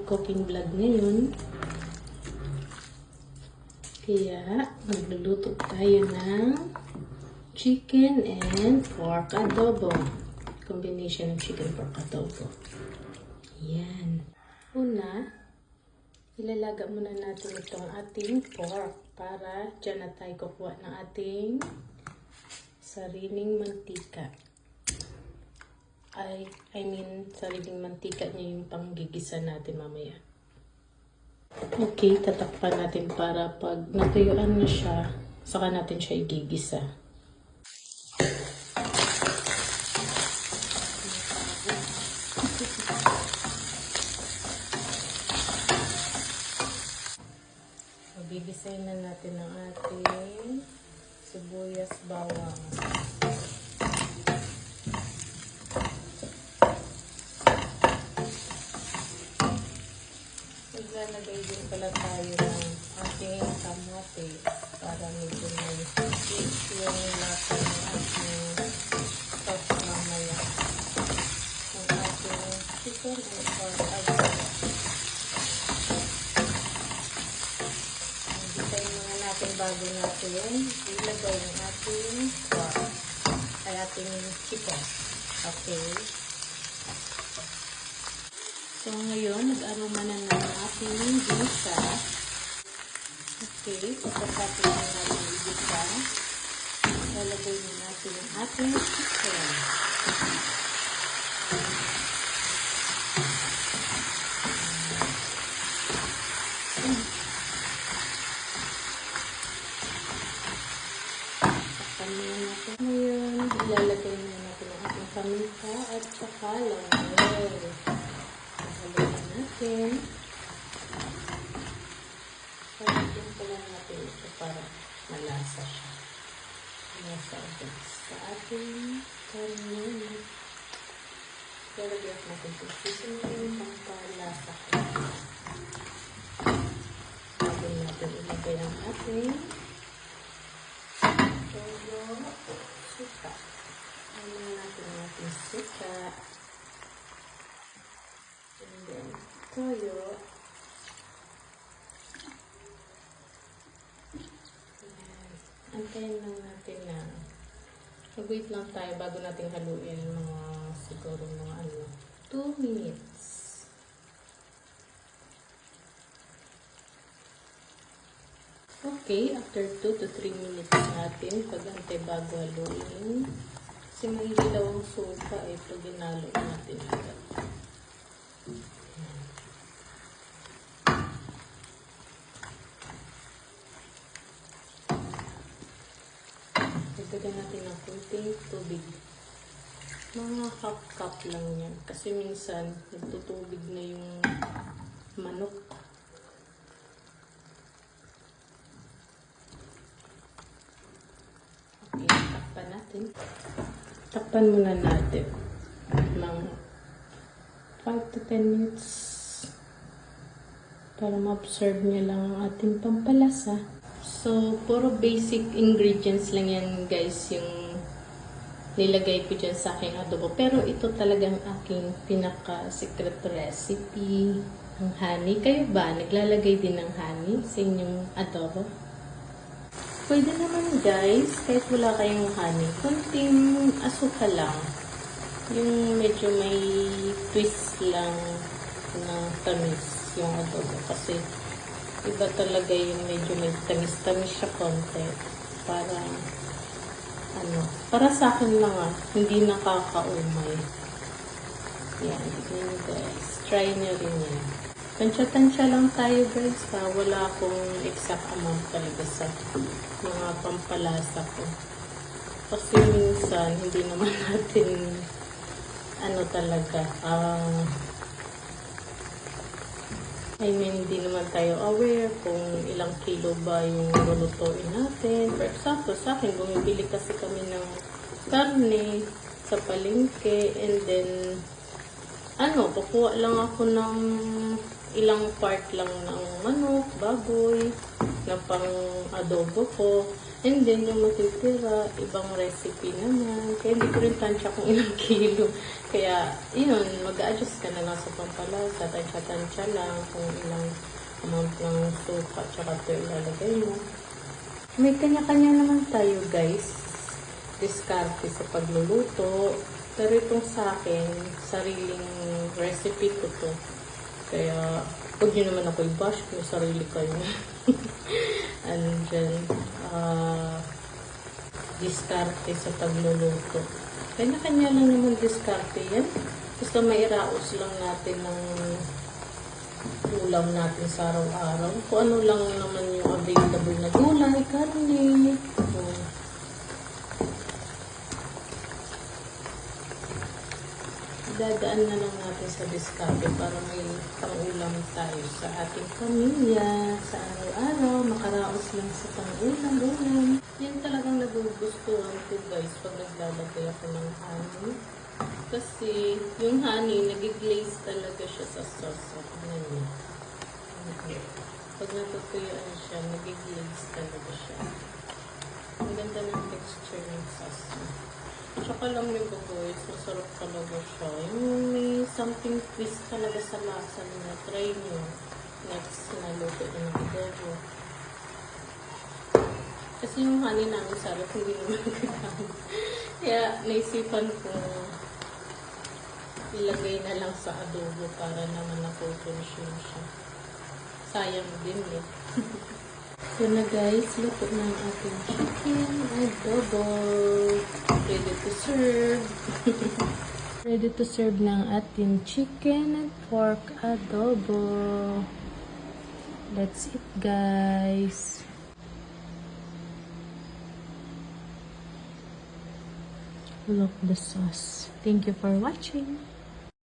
cooking vlog ngayon. Kaya, magluluto tayo ng chicken and pork adobo. Combination ng chicken pork adobo. Yan. Una, ilalaga muna natin itong ating pork para dyan na tayo kukuha ng ating sariling mantika. Sariling mantika niya yung panggigisa natin mamaya. Okay, tatakpan natin para pag natuyuan na siya, saka natin siya igigisa. Gigisayin na natin ang ating sibuyas, bawang. Maglalagay din pala tayo ng ating kamatis para medyo may sweet yung lasa ng ating sauce mamaya. Ang ating chicken and pork adobo. Gisayin muna natin bago natin ilagay ng ating pork ay ating chicken. Okay. So, ngayon, nag-aroma na ng ating gisa. Okay, pagkatapos na natin gisa, lalagay na natin ang ating chicken. Ngayon, ilalagay na natin ang ating paminta at saka langay. Haluin natin. Haluin pa lang natin ito para malasa siya. Malasa agad sa ating karne. Lalagyan natin ito. Seasoning pang palasa ko. Bago natin ilagay ang ating toyo, suka. Haluin natin ang ating suka. And then, toyo. Ayan. Antayin lang natin na mag-wait lang tayo bago natin haluin siguro mga 2 minutes. Okay, after 2 to 3 minutes natin, pag-antay bago haluin. Kasi may hilaw ang suka, ito ginalo natin agad. Dagdagan natin ng kunting tubig. Mga half cup lang yan. Kasi minsan, nagtutubig na yung manok. Okay, takpan natin. Takpan muna natin ng 5 to 10 minutes para ma-absorb niya lang ang ating pampalasa. So, puro basic ingredients lang yan guys yung nilagay ko dyan sa aking adobo. Pero ito talagang aking pinaka-secret recipe, ang honey. Kayo ba? Naglalagay din ng honey sa inyong adobo? Pwede naman guys, kahit wala kayong honey, kunting asukal lang. Yung medyo may twist lang na tamis yung adobo. Kasi iba talaga yung medyo may tamis-tamis siya konti. Para sa akin lang hindi nakakaumay. Yan, yun guys. Try nyo rin yan. Tansya-tansya lang tayo guys ha. Wala akong exact amount talaga sa mga pampalasa ko. Kasi minsan, hindi naman natin hindi naman tayo aware kung ilang kilo ba yung lulutuin natin. For example, sa akin, bumibili kasi kami ng karne sa palengke and then kukuha lang ako ng ilang part lang ng manok, baboy, na pang adobo ko. And then, yung matitira, ibang recipe naman. Kaya hindi ko rin tansya kung ilang kilo. Kaya, yun, mag-a-adjust ka na lang sa pampalasa. Tansya-tansya lang kung ilang amount ng suka tsaka ito ilalagay mo. May kanya-kanya naman tayo, guys. Diskarte sa pagluluto. Pero itong sa akin, sariling recipe ko to. Kaya, huwag nyo naman ako i-bash kung sarili kayo. And then, diskarte sa pagluluto. Kanya-kanya lang naman diskarte yan. Basta mairaos lang natin ng ulam natin sa araw-araw. Kung ano lang naman yung available na gulay, karne. Dadaan na lang natin sa diskarte para may pang-ulam tayo sa ating pamilya, sa araw-araw, makaraos lang sa pang-ulam. Yan talagang nagugustuhan ko, guys, pag naglalagay ako ng honey. Kasi yung honey, nag-glaze talaga siya sa sauce. Pag natutuyuan siya, nag-glaze talaga siya. Ang ganda ng texture ng sauce. Tsaka lang yung guys, masarap talaga siya. Yung may something twist talaga sa lasa niya. Try nyo. Next na luto ng adobo. Kasi yung honey namin sarap, hindi naman gagamit. Kaya naisipan ko ilagay na lang sa adobo para naman na-consume siya. Sayang din eh. So na guys, luto na ang ating chicken adobo. Ready to serve. Ready to serve ng ating chicken and pork adobo. That's it, guys. Look the sauce. Thank you for watching.